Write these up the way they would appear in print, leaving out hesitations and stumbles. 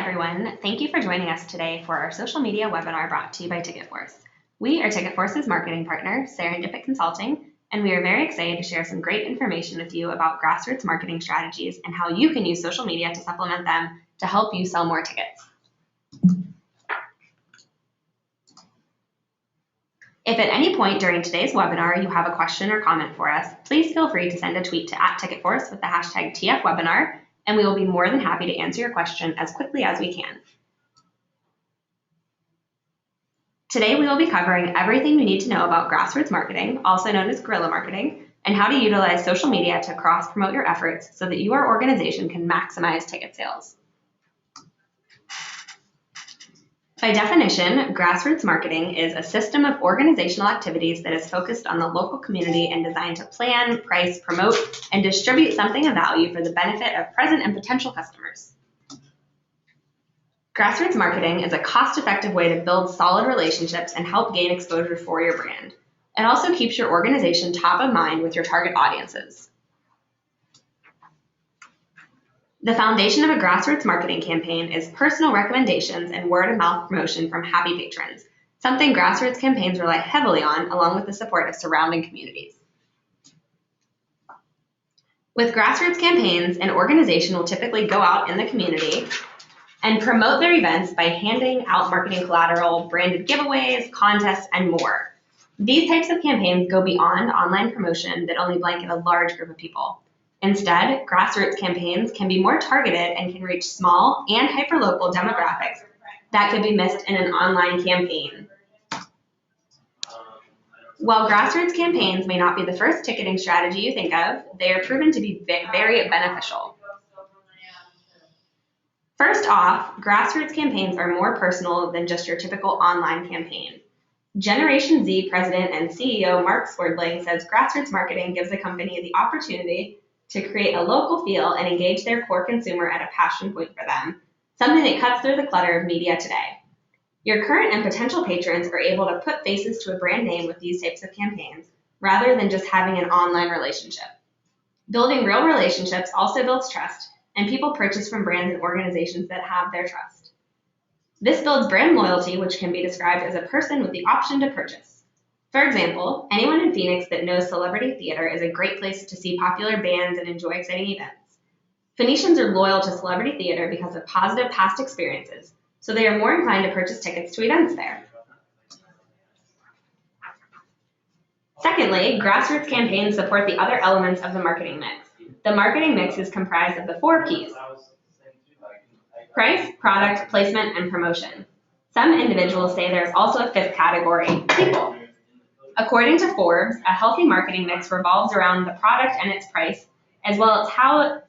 everyone. Thank you for joining us today for our social media webinar brought to you by TicketForce. We are TicketForce's marketing partner, Serendipit Consulting, and we are very excited to share some great information with you about grassroots marketing strategies and how you can use social media to supplement them to help you sell more tickets. If at any point during today's webinar you have a question or comment for us, please feel free to send a tweet to @TicketForce with the hashtag TFWebinar, and we will be more than happy to answer your question as quickly as we can. Today we will be covering everything you need to know about grassroots marketing, also known as guerrilla marketing, and how to utilize social media to cross-promote your efforts so that your organization can maximize ticket sales. By definition, grassroots marketing is a system of organizational activities that is focused on the local community and designed to plan, price, promote, and distribute something of value for the benefit of present and potential customers. Grassroots marketing is a cost-effective way to build solid relationships and help gain exposure for your brand. It also keeps your organization top of mind with your target audiences. The foundation of a grassroots marketing campaign is personal recommendations and word-of-mouth promotion from happy patrons, something grassroots campaigns rely heavily on, along with the support of surrounding communities. With grassroots campaigns, an organization will typically go out in the community and promote their events by handing out marketing collateral, branded giveaways, contests, and more. These types of campaigns go beyond online promotion that only blanket a large group of people. Instead, grassroots campaigns can be more targeted and can reach small and hyperlocal demographics that could be missed in an online campaign. While grassroots campaigns may not be the first ticketing strategy you think of, they are proven to be very beneficial. First off, grassroots campaigns are more personal than just your typical online campaign. Generation Z President and CEO Mark Swerdling says grassroots marketing gives a company the opportunity to create a local feel and engage their core consumer at a passion point for them, something that cuts through the clutter of media today. Your current and potential patrons are able to put faces to a brand name with these types of campaigns, rather than just having an online relationship. Building real relationships also builds trust, and people purchase from brands and organizations that have their trust. This builds brand loyalty, which can be described as a person with the option to purchase. For example, anyone in Phoenix that knows celebrity theater is a great place to see popular bands and enjoy exciting events. Phoenicians are loyal to celebrity theater because of positive past experiences, so they are more inclined to purchase tickets to events there. Secondly, grassroots campaigns support the other elements of the marketing mix. The marketing mix is comprised of the 4 Ps: price, product, placement, and promotion. Some individuals say there's also a 5th category: people. According to Forbes, a healthy marketing mix revolves around the product and its price, as well as how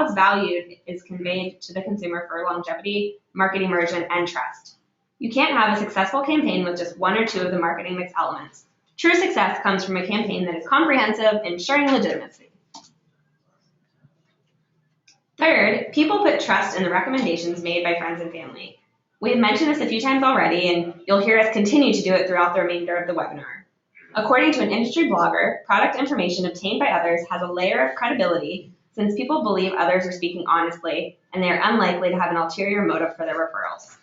its value is conveyed to the consumer for longevity, market immersion, and trust. You can't have a successful campaign with just 1 or 2 of the marketing mix elements. True success comes from a campaign that is comprehensive, ensuring legitimacy. Third, people put trust in the recommendations made by friends and family. We have mentioned this a few times already, and you'll hear us continue to do it throughout the remainder of the webinar. According to an industry blogger, product information obtained by others has a layer of credibility since people believe others are speaking honestly, and they are unlikely to have an ulterior motive for their referrals.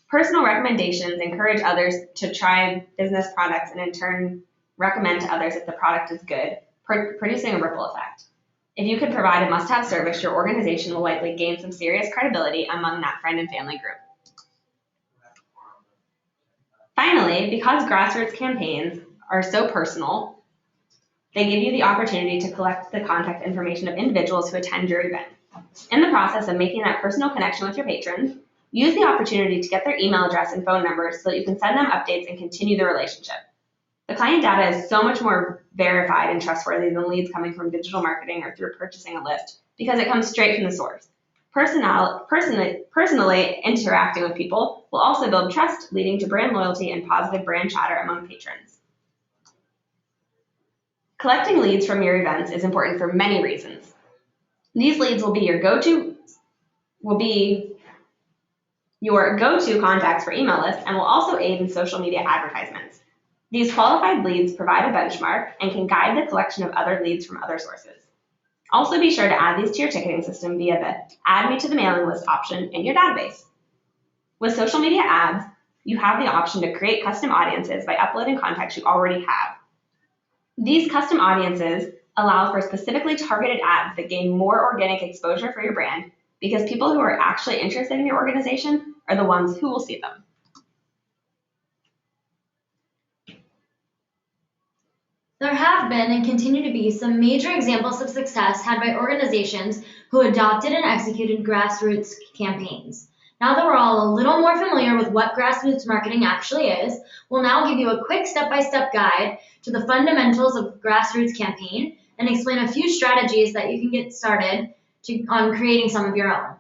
Personal recommendations encourage others to try business products and in turn recommend to others if the product is good, producing a ripple effect. If you can provide a must-have service, your organization will likely gain some serious credibility among that friend and family group. Finally, because grassroots campaigns are so personal, they give you the opportunity to collect the contact information of individuals who attend your event. In the process of making that personal connection with your patrons, use the opportunity to get their email address and phone numbers so that you can send them updates and continue the relationship. The client data is so much more verified and trustworthy than leads coming from digital marketing or through purchasing a list because it comes straight from the source. Personally interacting with people will also build trust, leading to brand loyalty and positive brand chatter among patrons. Collecting leads from your events is important for many reasons. These leads will be your go-to contacts for email lists and will also aid in social media advertisements. These qualified leads provide a benchmark and can guide the collection of other leads from other sources. Also, be sure to add these to your ticketing system via the Add Me to the Mailing List option in your database. With social media ads, you have the option to create custom audiences by uploading contacts you already have. These custom audiences allow for specifically targeted ads that gain more organic exposure for your brand because people who are actually interested in your organization are the ones who will see them. There have been and continue to be some major examples of success had by organizations who adopted and executed grassroots campaigns. Now that we're all a little more familiar with what grassroots marketing actually is, we'll now give you a quick step-by-step guide to the fundamentals of grassroots campaign and explain a few strategies that you can get started on creating some of your own.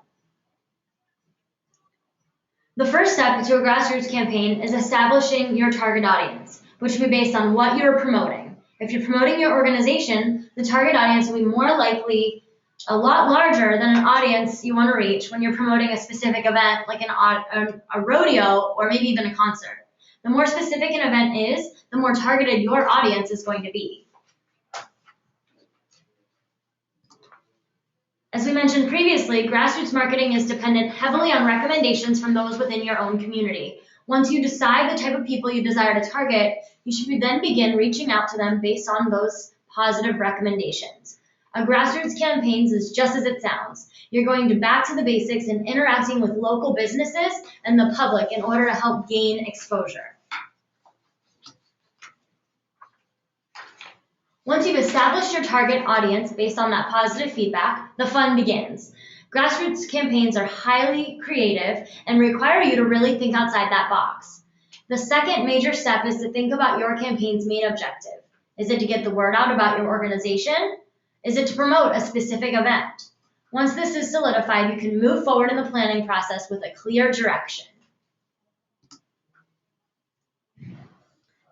The first step to a grassroots campaign is establishing your target audience, which will be based on what you're promoting. If you're promoting your organization, the target audience will be more likely a lot larger than an audience you want to reach when you're promoting a specific event like a rodeo or maybe even a concert. The more specific an event is, the more targeted your audience is going to be. As we mentioned previously, grassroots marketing is dependent heavily on recommendations from those within your own community. Once you decide the type of people you desire to target, you should then begin reaching out to them based on those positive recommendations. A grassroots campaign is just as it sounds. You're going back to the basics and interacting with local businesses and the public in order to help gain exposure. Once you've established your target audience based on that positive feedback, the fun begins. Grassroots campaigns are highly creative and require you to really think outside that box. The second major step is to think about your campaign's main objective. Is it to get the word out about your organization? Is it to promote a specific event? Once this is solidified, you can move forward in the planning process with a clear direction.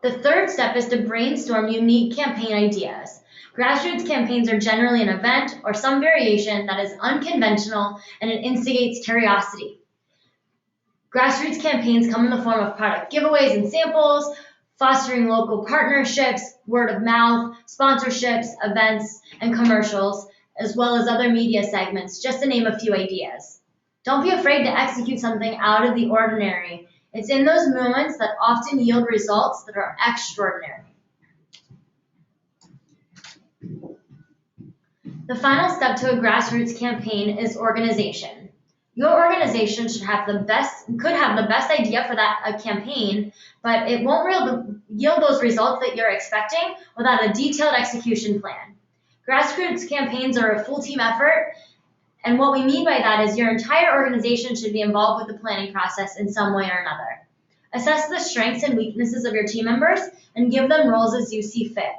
The third step is to brainstorm unique campaign ideas. Grassroots campaigns are generally an event or some variation that is unconventional and it instigates curiosity. Grassroots campaigns come in the form of product giveaways and samples, fostering local partnerships, word of mouth, sponsorships, events, and commercials, as well as other media segments, just to name a few ideas. Don't be afraid to execute something out of the ordinary. It's in those moments that often yield results that are extraordinary. The final step to a grassroots campaign is organization. Your organization could have the best idea for a campaign, but it won't yield those results that you're expecting without a detailed execution plan. Grassroots campaigns are a full team effort, and what we mean by that is your entire organization should be involved with the planning process in some way or another. Assess the strengths and weaknesses of your team members and give them roles as you see fit.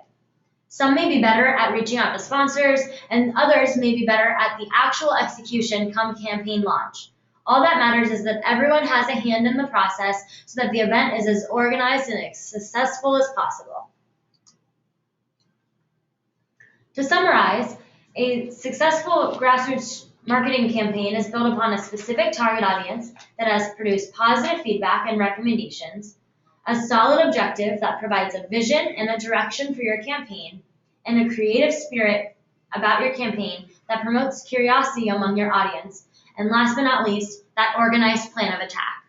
Some may be better at reaching out to sponsors, and others may be better at the actual execution come campaign launch. All that matters is that everyone has a hand in the process so that the event is as organized and as successful as possible. To summarize, a successful grassroots marketing campaign is built upon a specific target audience that has produced positive feedback and recommendations, a solid objective that provides a vision and a direction for your campaign, and a creative spirit about your campaign that promotes curiosity among your audience, and last but not least, that organized plan of attack.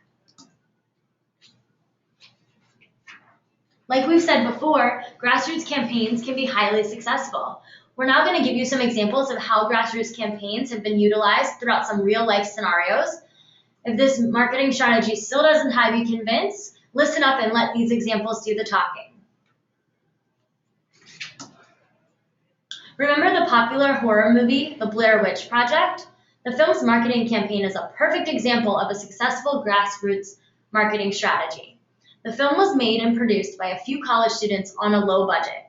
Like we've said before, grassroots campaigns can be highly successful. We're now going to give you some examples of how grassroots campaigns have been utilized throughout some real-life scenarios. If this marketing strategy still doesn't have you convinced, listen up and let these examples do the talking. Remember the popular horror movie, The Blair Witch Project? The film's marketing campaign is a perfect example of a successful grassroots marketing strategy. The film was made and produced by a few college students on a low budget.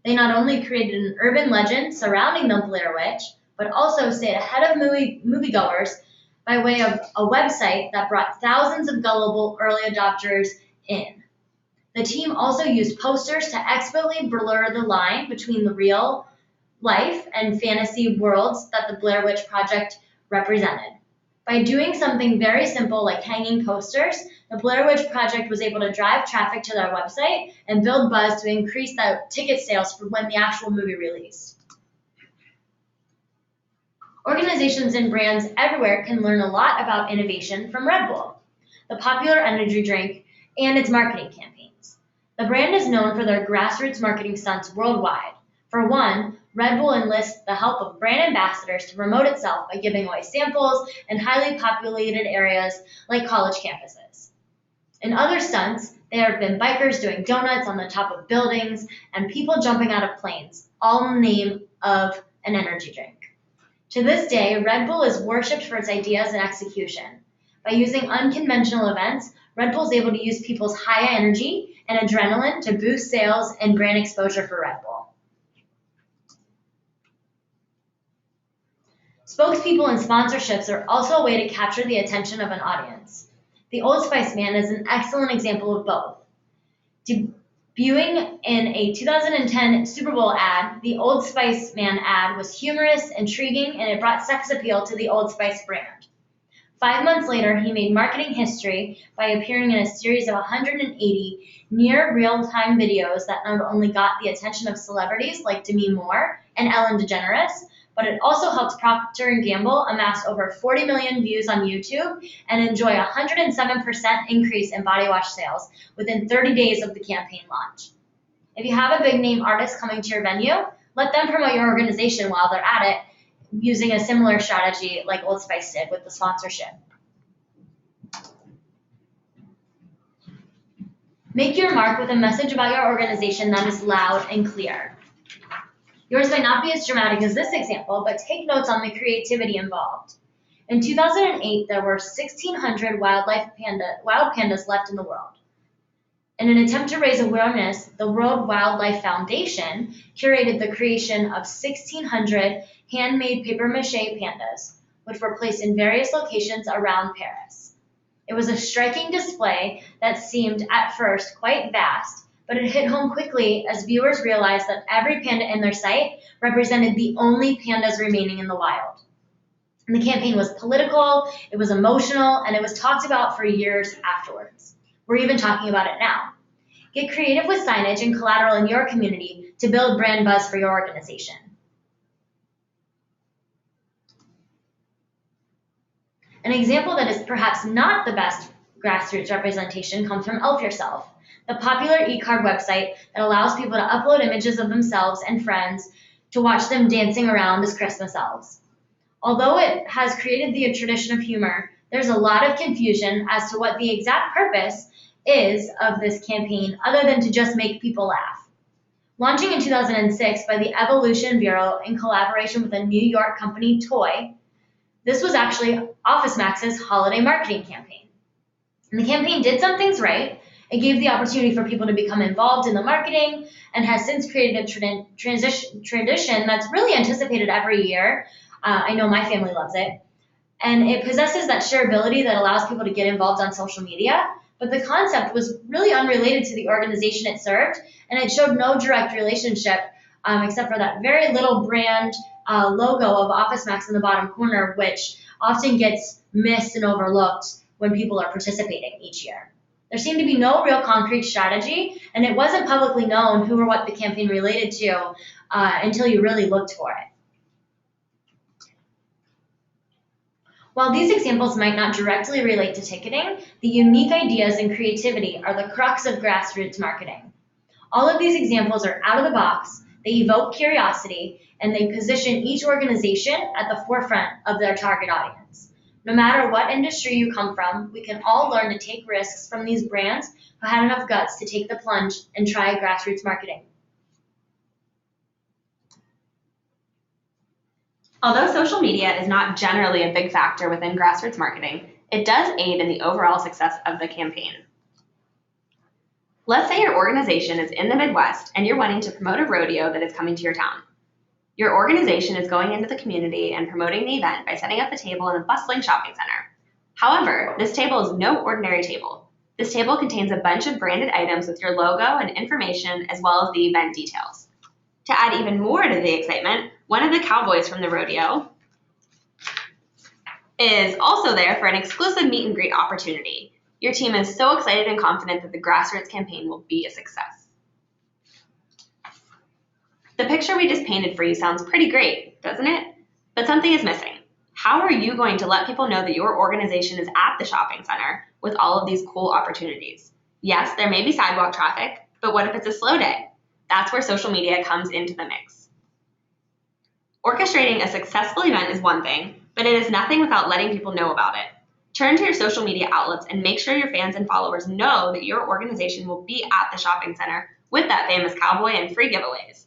They not only created an urban legend surrounding the Blair Witch, but also stayed ahead of moviegoers by way of a website that brought thousands of gullible early adopters in. The team also used posters to expertly blur the line between the real life and fantasy worlds that the Blair Witch Project represented. By doing something very simple like hanging posters, the Blair Witch Project was able to drive traffic to their website and build buzz to increase the ticket sales for when the actual movie released. Organizations and brands everywhere can learn a lot about innovation from Red Bull, the popular energy drink, and its marketing campaigns. The brand is known for their grassroots marketing stunts worldwide. For one, Red Bull enlists the help of brand ambassadors to promote itself by giving away samples in highly populated areas like college campuses. In other stunts, there have been bikers doing donuts on the top of buildings and people jumping out of planes, all in the name of an energy drink. To this day, Red Bull is worshipped for its ideas and execution. By using unconventional events, Red Bull is able to use people's high energy and adrenaline to boost sales and brand exposure for Red Bull. Spokespeople and sponsorships are also a way to capture the attention of an audience. The Old Spice Man is an excellent example of both. Debuting in a 2010 Super Bowl ad, the Old Spice Man ad was humorous, intriguing, and it brought sex appeal to the Old Spice brand. 5 months later, he made marketing history by appearing in a series of 180 near real-time videos that not only got the attention of celebrities like Demi Moore and Ellen DeGeneres, but it also helped Procter & Gamble amass over 40 million views on YouTube and enjoy a 107% increase in body wash sales within 30 days of the campaign launch. If you have a big name artist coming to your venue, let them promote your organization while they're at it, using a similar strategy like Old Spice did with the sponsorship. Make your mark with a message about your organization that is loud and clear. Yours might not be as dramatic as this example, but take notes on the creativity involved. In 2008, there were 1,600 wild pandas left in the world. In an attempt to raise awareness, the World Wildlife Foundation curated the creation of 1,600 handmade papier-mâché pandas, which were placed in various locations around Paris. It was a striking display that seemed at first quite vast, but it hit home quickly as viewers realized that every panda in their site represented the only pandas remaining in the wild. And the campaign was political, it was emotional, and it was talked about for years afterwards. We're even talking about it now. Get creative with signage and collateral in your community to build brand buzz for your organization. An example that is perhaps not the best grassroots representation comes from Elf Yourself, the popular e-card website that allows people to upload images of themselves and friends to watch them dancing around as Christmas elves. Although it has created the tradition of humor, there's a lot of confusion as to what the exact purpose is of this campaign other than to just make people laugh. Launching in 2006 by the Evolution Bureau in collaboration with the New York company Toy, this was actually OfficeMax's holiday marketing campaign. And the campaign did some things right. It gave the opportunity for people to become involved in the marketing and has since created a tradition that's really anticipated every year. I know my family loves it. And it possesses that shareability that allows people to get involved on social media. But the concept was really unrelated to the organization it served, and it showed no direct relationship except for that very little brand logo of OfficeMax in the bottom corner, which often gets missed and overlooked when people are participating each year. There seemed to be no real concrete strategy, and it wasn't publicly known who or what the campaign related to until you really looked for it. While these examples might not directly relate to ticketing, the unique ideas and creativity are the crux of grassroots marketing. All of these examples are out of the box, they evoke curiosity, and they position each organization at the forefront of their target audience. No matter what industry you come from, we can all learn to take risks from these brands who had enough guts to take the plunge and try grassroots marketing. Although social media is not generally a big factor within grassroots marketing, it does aid in the overall success of the campaign. Let's say your organization is in the Midwest and you're wanting to promote a rodeo that is coming to your town. Your organization is going into the community and promoting the event by setting up a table in a bustling shopping center. However, this table is no ordinary table. This table contains a bunch of branded items with your logo and information as well as the event details. To add even more to the excitement, one of the cowboys from the rodeo is also there for an exclusive meet and greet opportunity. Your team is so excited and confident that the grassroots campaign will be a success. The picture we just painted for you sounds pretty great, doesn't it? But something is missing. How are you going to let people know that your organization is at the shopping center with all of these cool opportunities? Yes, there may be sidewalk traffic, but what if it's a slow day? That's where social media comes into the mix. Orchestrating a successful event is one thing, but it is nothing without letting people know about it. Turn to your social media outlets and make sure your fans and followers know that your organization will be at the shopping center with that famous cowboy and free giveaways.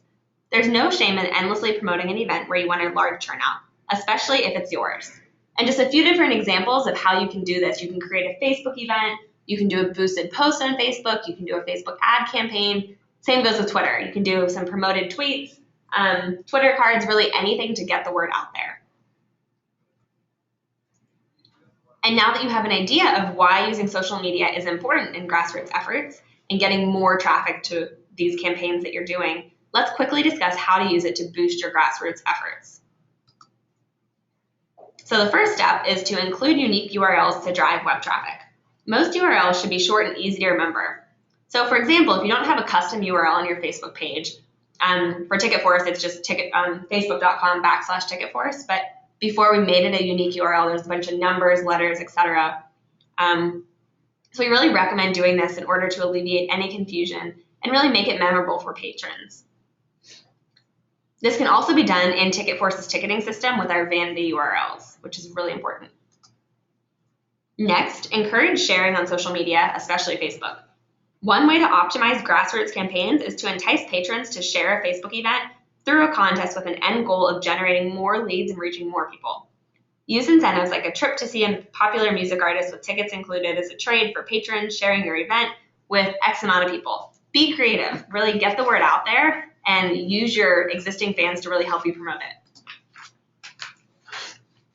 There's no shame in endlessly promoting an event where you want a large turnout, especially if it's yours. And just a few different examples of how you can do this. You can create a Facebook event, you can do a boosted post on Facebook, you can do a Facebook ad campaign. Same goes with Twitter. You can do some promoted tweets, Twitter cards, really anything to get the word out there. And now that you have an idea of why using social media is important in grassroots efforts and getting more traffic to these campaigns that you're doing, let's quickly discuss how to use it to boost your grassroots efforts. So the first step is to include unique URLs to drive web traffic. Most URLs should be short and easy to remember. So for example, if you don't have a custom URL on your Facebook page, for TicketForce, it's just facebook.com/TicketForce, but before we made it a unique URL, there's a bunch of numbers, letters, etc. So we really recommend doing this in order to alleviate any confusion and really make it memorable for patrons. This can also be done in TicketForce's ticketing system with our vanity URLs, which is really important. Next, encourage sharing on social media, especially Facebook. One way to optimize grassroots campaigns is to entice patrons to share a Facebook event through a contest with an end goal of generating more leads and reaching more people. Use incentives like a trip to see a popular music artist with tickets included as a trade for patrons sharing your event with X amount of people. Be creative, really get the word out there, and use your existing fans to really help you promote it.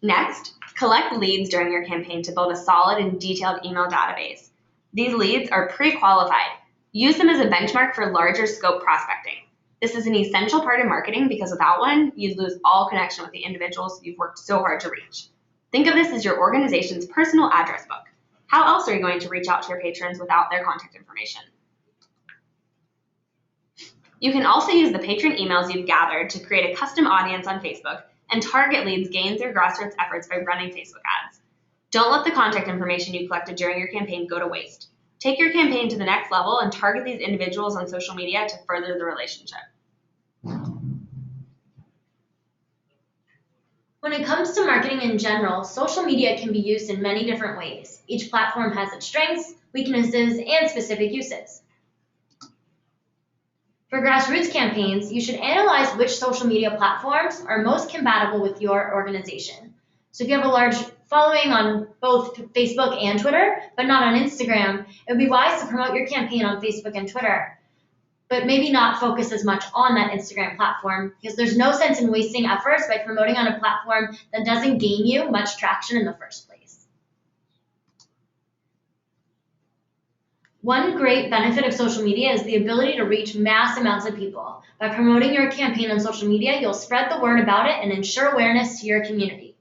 Next, collect leads during your campaign to build a solid and detailed email database. These leads are pre-qualified. Use them as a benchmark for larger scope prospecting. This is an essential part of marketing because without one, you lose all connection with the individuals you've worked so hard to reach. Think of this as your organization's personal address book. How else are you going to reach out to your patrons without their contact information? You can also use the patron emails you've gathered to create a custom audience on Facebook and target leads gained through grassroots efforts by running Facebook ads. Don't let the contact information you collected during your campaign go to waste. Take your campaign to the next level and target these individuals on social media to further the relationship. When it comes to marketing in general, social media can be used in many different ways. Each platform has its strengths, weaknesses, and specific uses. For grassroots campaigns, you should analyze which social media platforms are most compatible with your organization. So if you have a large following on both Facebook and Twitter, but not on Instagram, it would be wise to promote your campaign on Facebook and Twitter, but maybe not focus as much on that Instagram platform because there's no sense in wasting efforts by promoting on a platform that doesn't gain you much traction in the first place. One great benefit of social media is the ability to reach mass amounts of people. By promoting your campaign on social media, you'll spread the word about it and ensure awareness to your community.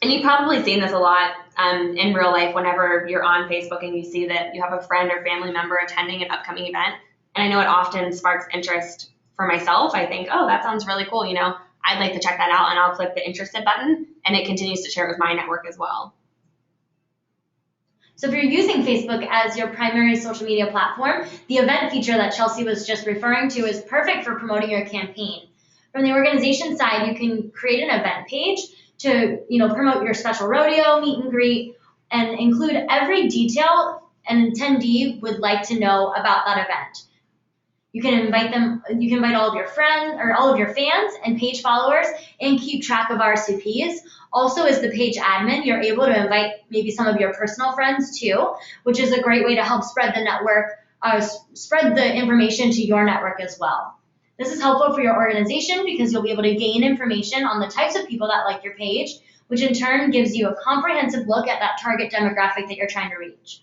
And you've probably seen this a lot in real life whenever you're on Facebook and you see that you have a friend or family member attending an upcoming event. And I know it often sparks interest for myself. I think, oh, that sounds really cool. I'd like to check that out, and I'll click the interested button, and it continues to share it with my network as well. So if you're using Facebook as your primary social media platform, the event feature that Chelsea was just referring to is perfect for promoting your campaign. From the organization side, you can create an event page to promote your special rodeo, meet and greet, and include every detail an attendee would like to know about that event. You can invite all of your friends or all of your fans and page followers and keep track of RSVPs. Also, as the page admin, you're able to invite maybe some of your personal friends too, which is a great way to help spread the network, spread the information to your network as well. This is helpful for your organization because you'll be able to gain information on the types of people that like your page, which in turn gives you a comprehensive look at that target demographic that you're trying to reach.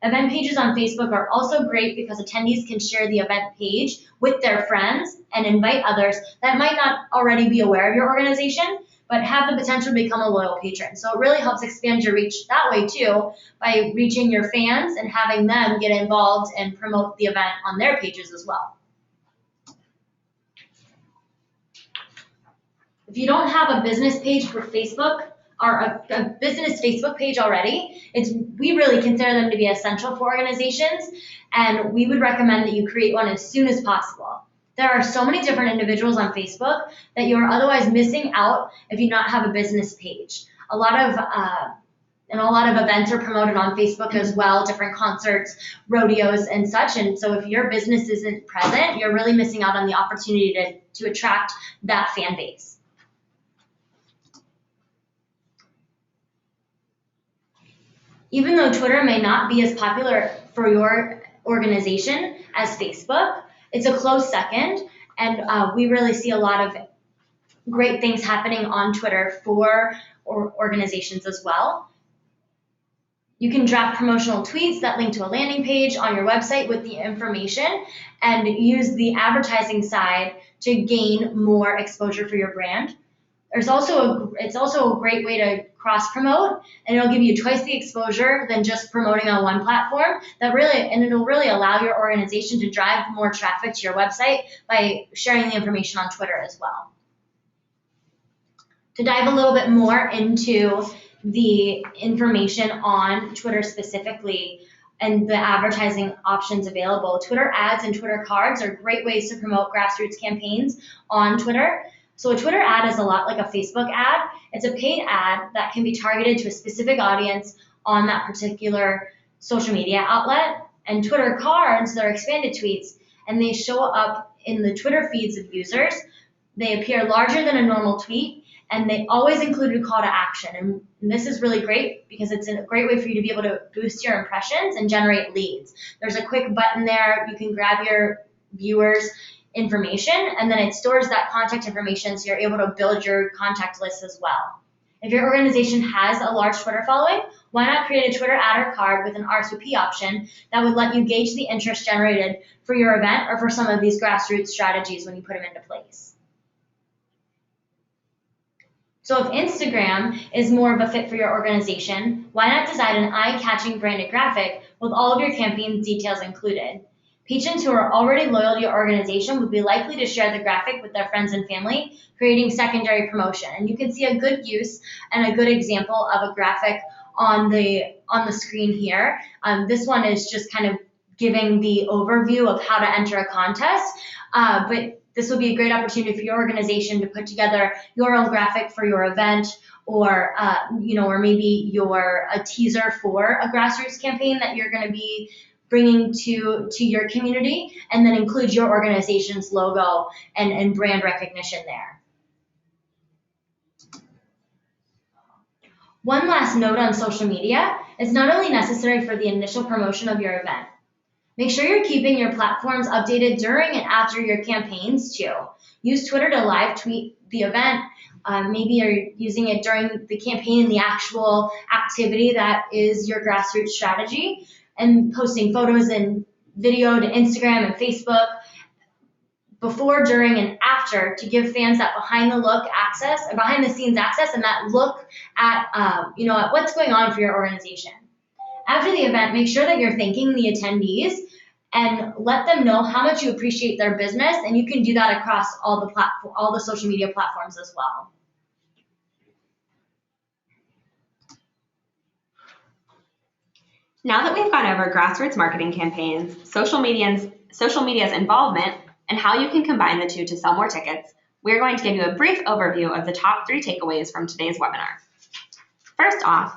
Event pages on Facebook are also great because attendees can share the event page with their friends and invite others that might not already be aware of your organization, but have the potential to become a loyal patron. So it really helps expand your reach that way too, by reaching your fans and having them get involved and promote the event on their pages as well. If you don't have a business page for Facebook or a business Facebook page already, we really consider them to be essential for organizations, and we would recommend that you create one as soon as possible. There are so many different individuals on Facebook that you're otherwise missing out if you not have a business page. A lot of events are promoted on Facebook as well, different concerts, rodeos, and such. And so if your business isn't present, you're really missing out on the opportunity to attract that fan base. Even though Twitter may not be as popular for your organization as Facebook, it's a close second, and we really see a lot of great things happening on Twitter for organizations as well. You can draft promotional tweets that link to a landing page on your website with the information and use the advertising side to gain more exposure for your brand. It's also a great way to cross-promote, and it'll give you twice the exposure than just promoting on one platform. It'll really allow your organization to drive more traffic to your website by sharing the information on Twitter as well. To dive a little bit more into the information on Twitter specifically and the advertising options available, Twitter ads and Twitter cards are great ways to promote grassroots campaigns on Twitter. So a Twitter ad is a lot like a Facebook ad. It's a paid ad that can be targeted to a specific audience on that particular social media outlet. And Twitter cards, they're expanded tweets, and they show up in the Twitter feeds of users. They appear larger than a normal tweet, and they always include a call to action. And this is really great because it's a great way for you to be able to boost your impressions and generate leads. There's a quick button there. You can grab your viewers' information, and then it stores that contact information so you're able to build your contact list as well. If your organization has a large Twitter following, why not create a Twitter ad or card with an RSVP option that would let you gauge the interest generated for your event or for some of these grassroots strategies when you put them into place. So if Instagram is more of a fit for your organization, why not design an eye-catching branded graphic with all of your campaign details included? Patrons who are already loyal to your organization would be likely to share the graphic with their friends and family, creating secondary promotion. And you can see a good use and a good example of a graphic on the screen here. This one is just kind of giving the overview of how to enter a contest, but this will be a great opportunity for your organization to put together your own graphic for your event, or or maybe a teaser for a grassroots campaign that you're going to be bringing to your community, and then include your organization's logo and brand recognition there. One last note on social media: it's not only necessary for the initial promotion of your event. Make sure you're keeping your platforms updated during and after your campaigns too. Use Twitter to live tweet the event. Maybe you're using it during the campaign, the actual activity that is your grassroots strategy, and posting photos and video to Instagram and Facebook before, during, and after to give fans that behind the scenes access, and that look at at what's going on for your organization. After the event, make sure that you're thanking the attendees and let them know how much you appreciate their business, and you can do that across all the social media platforms as well. Now that we've gone over grassroots marketing campaigns, social media's involvement, and how you can combine the two to sell more tickets, we're going to give you a brief overview of the top 3 takeaways from today's webinar. First off,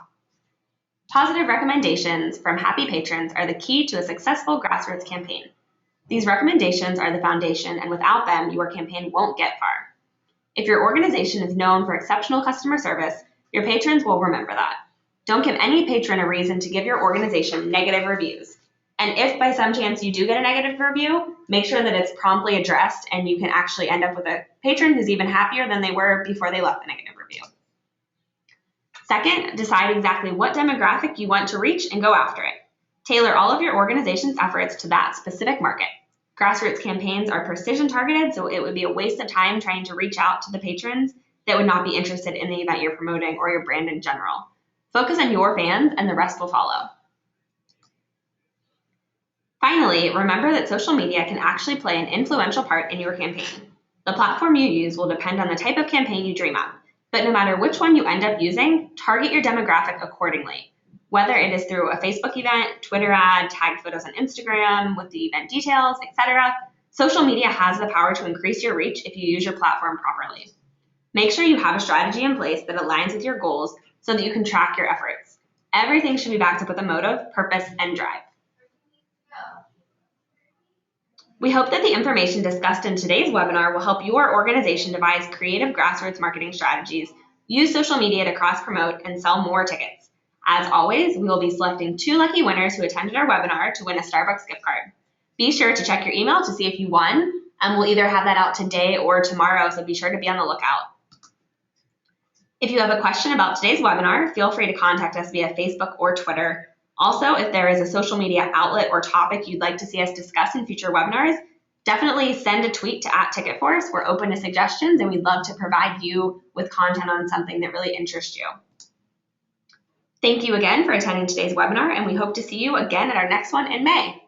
positive recommendations from happy patrons are the key to a successful grassroots campaign. These recommendations are the foundation, and without them, your campaign won't get far. If your organization is known for exceptional customer service, your patrons will remember that. Don't give any patron a reason to give your organization negative reviews. And if by some chance you do get a negative review, make sure that it's promptly addressed and you can actually end up with a patron who's even happier than they were before they left the negative review. Second, decide exactly what demographic you want to reach and go after it. Tailor all of your organization's efforts to that specific market. Grassroots campaigns are precision targeted, so it would be a waste of time trying to reach out to the patrons that would not be interested in the event you're promoting or your brand in general. Focus on your fans and the rest will follow. Finally, remember that social media can actually play an influential part in your campaign. The platform you use will depend on the type of campaign you dream up, but no matter which one you end up using, target your demographic accordingly. Whether it is through a Facebook event, Twitter ad, tagged photos on Instagram with the event details, etc., social media has the power to increase your reach if you use your platform properly. Make sure you have a strategy in place that aligns with your goals so that you can track your efforts. Everything should be backed up with a motive, purpose, and drive. We hope that the information discussed in today's webinar will help your organization devise creative grassroots marketing strategies, use social media to cross-promote, and sell more tickets. As always, we will be selecting 2 lucky winners who attended our webinar to win a Starbucks gift card. Be sure to check your email to see if you won, and we'll either have that out today or tomorrow, so be sure to be on the lookout. If you have a question about today's webinar, feel free to contact us via Facebook or Twitter. Also, if there is a social media outlet or topic you'd like to see us discuss in future webinars, definitely send a tweet to @TicketForce. We're open to suggestions, and we'd love to provide you with content on something that really interests you. Thank you again for attending today's webinar, and we hope to see you again at our next one in May.